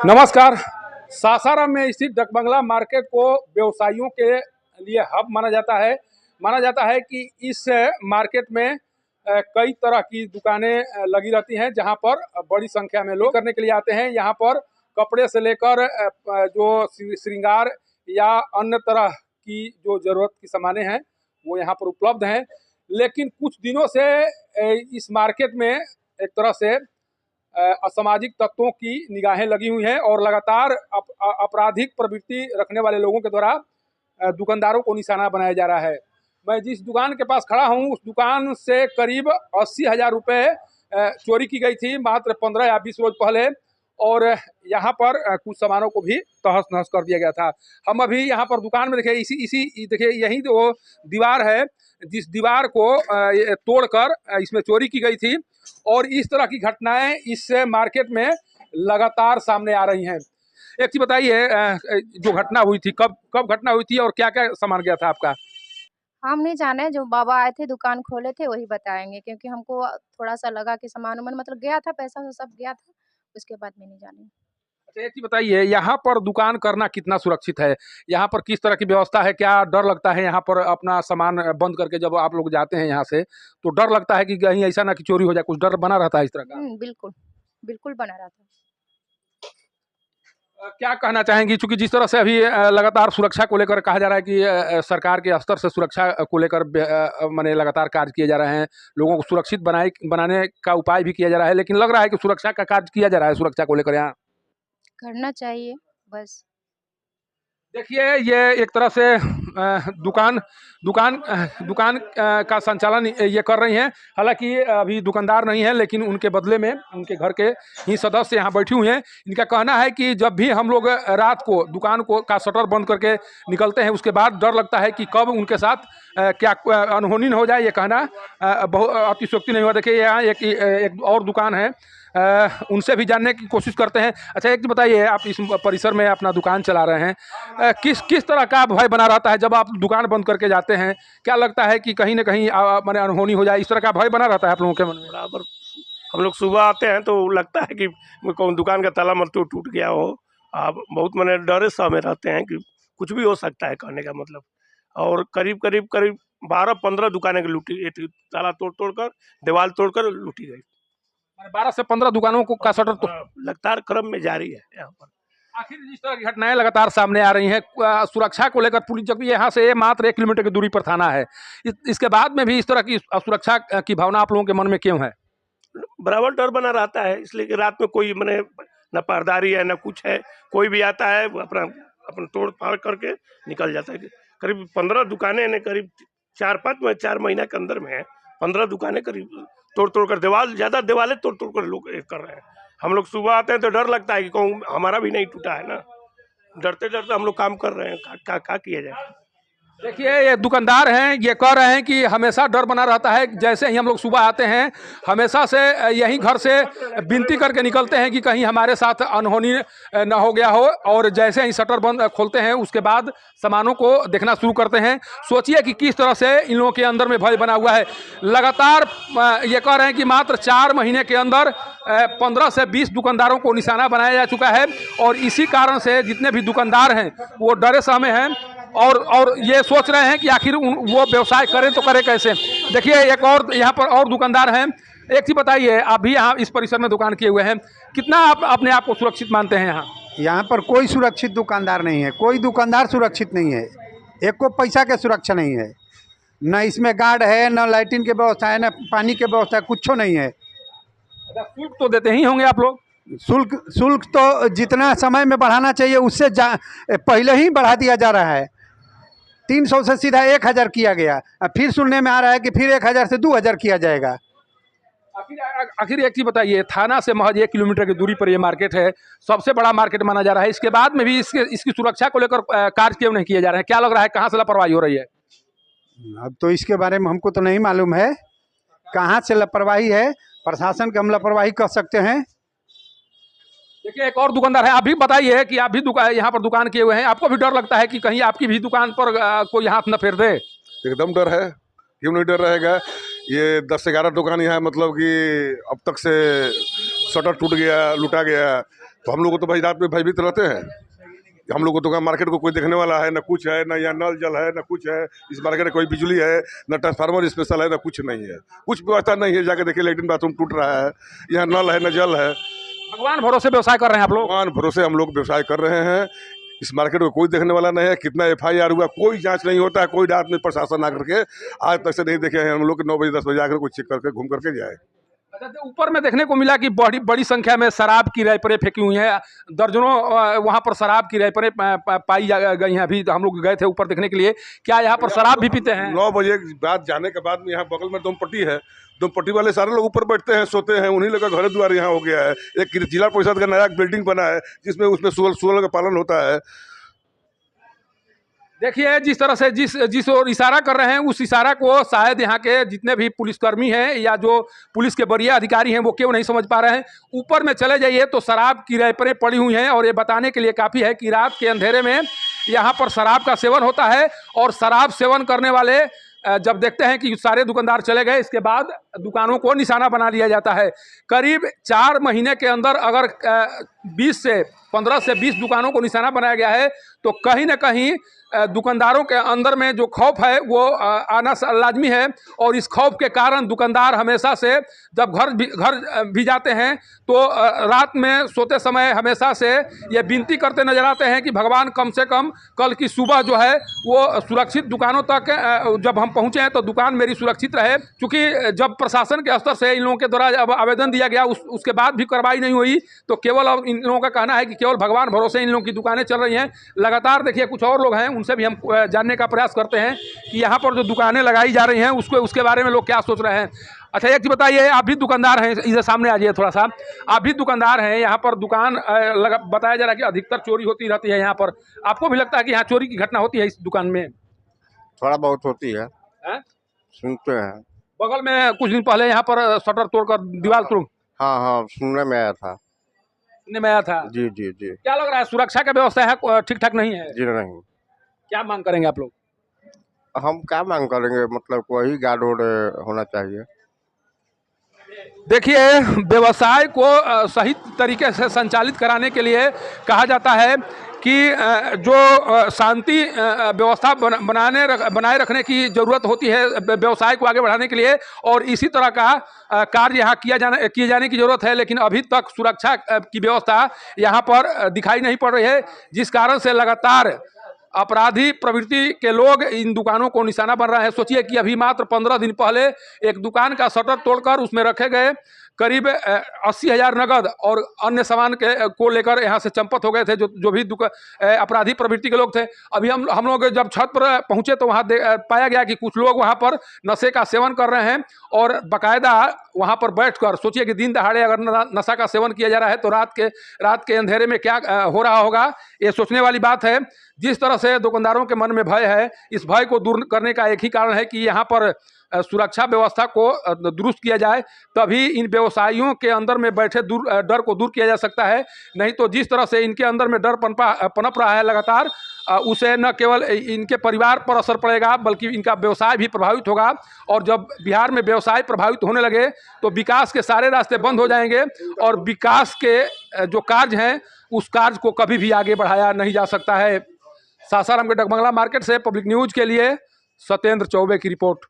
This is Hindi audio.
नमस्कार। सासाराम में स्थित डकबंगला मार्केट को व्यवसायियों के लिए हब माना जाता है। माना जाता है कि इस मार्केट में कई तरह की दुकानें लगी रहती हैं, जहां पर बड़ी संख्या में लोग करने के लिए आते हैं। यहां पर कपड़े से लेकर जो श्रृंगार या अन्य तरह की जो जरूरत की सामानें हैं वो यहां पर उपलब्ध हैं। लेकिन कुछ दिनों से इस मार्केट में एक तरह से असामाजिक तत्वों की निगाहें लगी हुई हैं और लगातार आपराधिक प्रवृत्ति रखने वाले लोगों के द्वारा दुकानदारों को निशाना बनाया जा रहा है। मैं जिस दुकान के पास खड़ा हूं उस दुकान से करीब 80,000 रुपये चोरी की गई थी मात्र 15 या 20 रोज पहले, और यहाँ पर कुछ सामानों को भी तहस नहस कर दिया गया था। हम अभी यहाँ पर दुकान में देखिए इसी देखिए यही जो दीवार है, जिस दीवार को तोड़कर इसमें चोरी की गई थी, और इस तरह की घटनाएं इस मार्केट में लगातार सामने आ रही हैं। एक चीज बताइए, जो घटना हुई थी कब कब घटना हुई थी और क्या क्या सामान गया था आपका? हम नहीं जाने, जो बाबा आए थे दुकान खोले थे वही बताएँगे, क्योंकि हमको थोड़ा-सा लगा कि सामान-वामान मतलब गया था, पैसा-वैसा सब गया था, उसके बाद मैं नहीं जानी। अच्छा, एक चीज बताइए, यहाँ पर दुकान करना कितना सुरक्षित है? यहाँ पर किस तरह की व्यवस्था है? क्या डर लगता है यहाँ पर अपना सामान बंद करके जब आप लोग जाते हैं यहाँ से, तो डर लगता है कि कहीं ऐसा ना कि चोरी हो जाए? कुछ डर बना रहता है इस तरह का? बिल्कुल, बिल्कुल बना रहता है। क्या कहना चाहेंगी, चूंकि जिस तरह से अभी लगातार सुरक्षा को लेकर कहा जा रहा है कि सरकार के स्तर से सुरक्षा को लेकर माने लगातार कार्य किए जा रहे हैं, लोगों को सुरक्षित बनाने का उपाय भी किया जा रहा है, लेकिन लग रहा है कि सुरक्षा का कार्य किया जा रहा है सुरक्षा को लेकर यहाँ। करना चाहिए, बस। देखिए, ये एक तरह से दुकान दुकान दुकान का संचालन ये कर रही हैं। हालांकि अभी दुकानदार नहीं है, लेकिन उनके बदले में उनके घर के ही सदस्य यहाँ बैठी हुई हैं। इनका कहना है कि जब भी हम लोग रात को दुकान को का शटर बंद करके निकलते हैं, उसके बाद डर लगता है कि कब उनके साथ क्या अनहोनी न हो जाए। ये कहना बहुत अतिशयोक्ति नहीं हुआ। देखिए, यहाँ एक और दुकान है, उनसे भी जानने की कोशिश करते हैं। अच्छा, एक बताइए, आप इस परिसर में अपना दुकान चला रहे हैं, किस किस तरह का भय बना रहता है जब आप दुकान बंद करके जाते हैं? क्या लगता है कि कहीं ना कहीं माने अनहोनी हो जाए, इस तरह का भय बना रहता है आप लोगों के मन में? बराबर हम लोग सुबह आते हैं तो लगता है कि कौन दुकान का ताला मत टूट गया हो। आप बहुत मैंने डरे सा में रहते हैं कि कुछ भी हो सकता है, कहने का मतलब। और करीब करीब करीब 12-15 दुकानें लूटी, ये ताला तोड़ कर दीवार तोड़कर लूटी गई। 12 से 15 दुकानों को का शटर तो लगातार क्रम में जारी है यहाँ पर। आखिर जिस तरह की घटनाएं लगातार सामने आ रही हैं, सुरक्षा को लेकर पुलिस, जबकि यहाँ से मात्र 1 किलोमीटर की दूरी पर थाना है, इसके बाद में भी इस तरह की असुरक्षा की भावना आप लोगों के मन में क्यों है? बराबर डर बना रहता है, इसलिए कि रात में कोई मैंने न पारदारी है न कुछ है, कोई भी आता है अपना अपना तोड़ फाड़ करके निकल जाता है। करीब 15 दुकानें ने करीब 4 महीने के अंदर में 15 दुकानें करीब तोड़ कर ज़्यादा दीवारें तोड़ कर लोग कर रहे हैं। हम लोग सुबह आते हैं तो डर लगता है कि कहूँ हमारा भी नहीं टूटा है ना। डरते डरते हम लोग काम कर रहे हैं, क्या किया जाए। देखिए, ये दुकानदार हैं, ये कह रहे हैं कि हमेशा डर बना रहता है। जैसे ही हम लोग सुबह आते हैं, हमेशा से यहीं घर से विनती करके निकलते हैं कि कहीं हमारे साथ अनहोनी न हो गया हो, और जैसे ही शटर बंद खोलते हैं उसके बाद सामानों को देखना शुरू करते हैं। सोचिए कि किस तरह से इन लोगों के अंदर में भय बना हुआ है। लगातार ये कह रहे हैं कि मात्र 4 महीने के अंदर 15 से 20 दुकानदारों को निशाना बनाया जा चुका है, और इसी कारण से जितने भी दुकानदार हैं वो डरे सहमे हैं और ये सोच रहे हैं कि आखिर वो व्यवसाय करें तो करें कैसे। देखिए, एक और यहाँ पर और दुकानदार हैं। एक चीज बताइए, आप भी यहाँ इस परिसर में दुकान किए हुए हैं, कितना आप अपने आप को सुरक्षित मानते हैं यहाँ? यहाँ पर कोई सुरक्षित दुकानदार नहीं है, कोई दुकानदार सुरक्षित नहीं है। एक को पैसा की सुरक्षा नहीं है, न इसमें गार्ड है, न लाइटिंग की व्यवस्था है, न पानी की व्यवस्था है, कुछ नहीं है। शुल्क तो देते ही होंगे आप लोग? शुल्क तो जितना समय में बढ़ाना चाहिए उससे पहले ही बढ़ा दिया जा रहा है। 300 से सीधा 1000 किया गया, फिर सुनने में आ रहा है कि फिर 1000 से 2000 किया जाएगा। आखिर एक चीज बताइए, थाना से महज 1 किलोमीटर की दूरी पर ये मार्केट है, सबसे बड़ा मार्केट माना जा रहा है, इसके बाद में भी इसकी सुरक्षा को लेकर कार्य क्यों नहीं किए जा रहे हैं? क्या लग रहा है, कहाँ से लापरवाही हो रही है? अब तो इसके बारे में हमको तो नहीं मालूम है कहाँ से लापरवाही है। प्रशासन की हम लापरवाही कह सकते हैं। देखिए, एक और दुकानदार है। आप भी बताइए कि आप भी यहाँ पर दुकान किए हुए हैं, आपको भी डर लगता है कि कहीं आपकी भी दुकान पर कोई हाथ न फेर दे? एकदम डर है, क्यों नहीं डर रहेगा। ये 10 से 11 दुकान यहाँ मतलब कि अब तक से शटर टूट गया, लूटा गया, तो हम लोग को तो भाई रात में भयभीत रहते हैं। हम लोग को तो मार्केट को कोई देखने वाला है, ना कुछ है, ना यहाँ नल जल है, ना कुछ है। इस मार्केट में कोई बिजली है, ना ट्रांसफार्मर स्पेशल है, ना कुछ नहीं है, कुछ व्यवस्था नहीं है। जाके देखिए लेटरिन बाथरूम टूट रहा है, यहाँ नल है, ना जल है। भगवान भरोसे व्यवसाय कर रहे हैं आप लोग? भगवान भरोसे हम लोग व्यवसाय कर रहे हैं। इस मार्केट को कोई देखने वाला नहीं है। कितना FIR हुआ, कोई जांच नहीं होता है। कोई रात में प्रशासन आकर के आज तक से नहीं देखे हैं हम लोग 9 बजे 10 बजे आकर कोई चेक करके घूम करके जाए। अच्छा, तो ऊपर में देखने को मिला कि बड़ी बड़ी संख्या में शराब की रैपरें फेंकी हुई हैं, दर्जनों वहाँ पर शराब की रैपरें पाई गई हैं। अभी हम लोग गए थे ऊपर देखने के लिए, क्या यहाँ पर शराब भी पीते हैं? 9 बजे बाद जाने के बाद में यहाँ बगल में दोमपट्टी है, दोमपट्टी वाले सारे लोग ऊपर बैठते हैं, सोते हैं। उन्हीं लोग का घर द्वार यहाँ हो गया है। एक जिला परिषद का नया बिल्डिंग बना है जिसमें उसमें सूअर का पालन होता है। देखिए जिस तरह से जिस ओर इशारा कर रहे हैं, उस इशारा को शायद यहाँ के जितने भी पुलिसकर्मी हैं या जो पुलिस के वरीय अधिकारी हैं वो क्यों नहीं समझ पा रहे हैं। ऊपर में चले जाइए तो शराब की रैपरें पड़ी हुई हैं और ये बताने के लिए काफ़ी है कि रात के अंधेरे में यहाँ पर शराब का सेवन होता है। और शराब सेवन करने वाले जब देखते हैं कि सारे दुकानदार चले गए, इसके बाद दुकानों को निशाना बना लिया जाता है। करीब 4 महीने के अंदर अगर 15 से 20 दुकानों को निशाना बनाया गया है तो कहीं ना कहीं दुकानदारों के अंदर में जो खौफ है वो आना लाजमी है। और इस खौफ के कारण दुकानदार हमेशा से जब घर भी जाते हैं तो रात में सोते समय हमेशा से ये विनती करते नजर आते हैं कि भगवान कम से कम कल की सुबह जो है वो सुरक्षित दुकानों तक जब हम पहुँचे हैं तो दुकान मेरी सुरक्षित रहे। क्योंकि जब प्रशासन के स्तर से इन लोगों के द्वारा जब आवेदन दिया गया उसके बाद भी कार्रवाई नहीं हुई तो केवल अब इन लोगों का कहना है कि केवल भगवान भरोसे इन लोगों की दुकानें चल रही हैं। लगातार देखिए कुछ और लोग हैं, उनसे भी हम जानने का प्रयास करते हैं कि यहाँ पर जो दुकानें लगाई जा रही हैं उसके बारे में लोग क्या सोच रहे हैं। अच्छा, एक चीज़ बताइए, आप भी दुकानदार हैं, इधर सामने आ जाइए थोड़ा सा। आप भी दुकानदार हैं, यहाँ पर दुकान बताया जा रहा है कि अधिकतर चोरी होती रहती है यहाँ पर। आपको भी लगता है कि यहाँ चोरी की घटना होती है इस दुकान में? थोड़ा बहुत होती है, सुनते हैं। बगल में कुछ दिन पहले यहाँ पर शटर तोड़कर दीवार तोड़, हाँ सुनने में आया था। सुनने में आया था? जी जी जी। क्या लग रहा है, सुरक्षा का व्यवस्था है ठीक ठाक नहीं है? जी नहीं। क्या मांग करेंगे आप लोग? हम क्या मांग करेंगे, मतलब वही गार्ड वार्ड होना चाहिए। देखिए, व्यवसाय को सही तरीके से संचालित कराने के लिए कहा जाता है कि जो शांति व्यवस्था बनाए रखने की ज़रूरत होती है व्यवसाय को आगे बढ़ाने के लिए, और इसी तरह का कार्य यहाँ किए जाने की ज़रूरत है। लेकिन अभी तक सुरक्षा की व्यवस्था यहाँ पर दिखाई नहीं पड़ रही है, जिस कारण से लगातार अपराधी प्रवृत्ति के लोग इन दुकानों को निशाना बन रहे हैं। सोचिए कि अभी मात्र 15 दिन पहले एक दुकान का शटर तोड़कर उसमें रखे गए करीब 80,000 नगद और अन्य सामान को लेकर यहाँ से चंपत हो गए थे जो भी अपराधी प्रवृत्ति के लोग थे। अभी हम लोग जब छत पर पहुँचे तो वहाँ पाया गया कि कुछ लोग वहाँ पर नशे का सेवन कर रहे हैं और बाकायदा वहाँ पर बैठकर, सोचिए कि दिन दहाड़े अगर नशा का सेवन किया जा रहा है तो रात के अंधेरे में क्या हो रहा होगा, ये सोचने वाली बात है। जिस तरह से दुकानदारों के मन में भय है, इस भय को दूर करने का एक ही कारण है कि यहाँ पर सुरक्षा व्यवस्था को दुरुस्त किया जाए, तभी इन व्यवसायियों के अंदर में बैठे डर को दूर किया जा सकता है। नहीं तो जिस तरह से इनके अंदर में डर पनप रहा है लगातार, उसे न केवल इनके परिवार पर असर पड़ेगा बल्कि इनका व्यवसाय भी प्रभावित होगा। और जब बिहार में व्यवसाय प्रभावित होने लगे तो विकास के सारे रास्ते बंद हो जाएंगे और विकास के जो कार्य हैं उस कार्य को कभी भी आगे बढ़ाया नहीं जा सकता है। सासाराम के डकबंगला मार्केट से पब्लिक न्यूज़ के लिए सत्येंद्र चौबे की रिपोर्ट।